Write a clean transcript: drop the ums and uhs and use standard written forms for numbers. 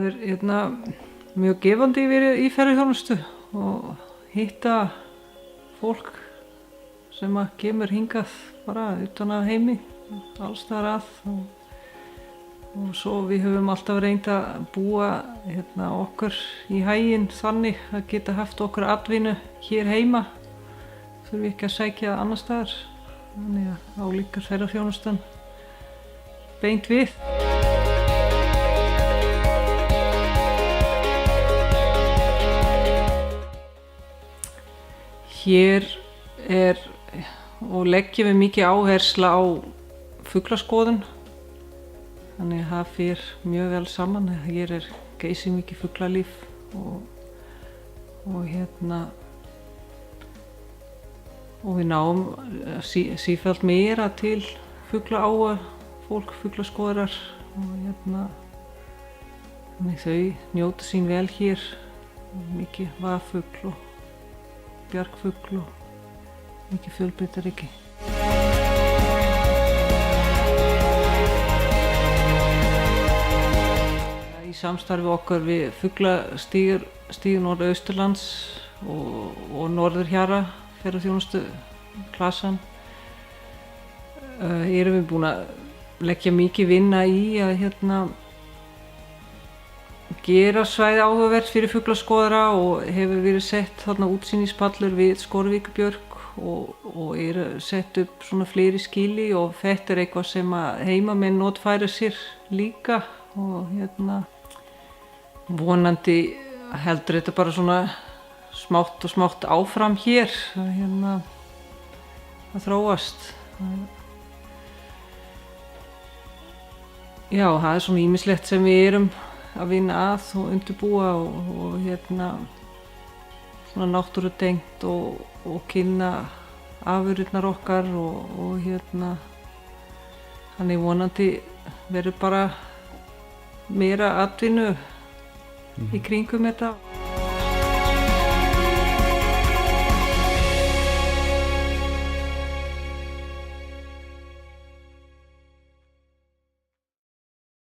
Það mjög gefandi verið í ferðaþjónustu og hitta fólk sem að kemur hingað bara utan að heimi, alls staðar að og svo við höfum alltaf reynt að búa okkur í haginn þannig að geta haft okkur atvinnu hér heima, þurfum ekki að sækja annars staðar, þannig að álíka ferðaþjónustan beint við. Hér og leggjum við mikið áherslu á fuglaskoðun, þannig að það fer mjög vel saman. Hér geysi mikið fuglalíf og við náum sífellt meira til fuglaáa fólk, fuglaskoðarar og þannig þau njóta sín vel hér, mikið vaðfugl og bjargfugl og mikið fjölbreytileiki. Í samstarfi okkar við Fuglastíg Norðausturlands og Norðurhjara ferðaþjónustu klasan erum við búin að leggja mikið vinna í að gera svæði áhugavert fyrir fuglaskoðara og hefur verið sett þarna útsýnispallur við Skorvíkurbjörg og sett upp svona fleiri skýli og þetta eitthvað sem að heimamenn notfæra sér líka og vonandi heldur þetta bara svona smátt og smátt áfram hér að þróast. Já, það svona ýmislegt sem við erum að vinna að og undirbúa og svona náttúrutengt og kynna afurðirnar okkar og þannig vonandi verður bara meira atvinnu í kringum þetta.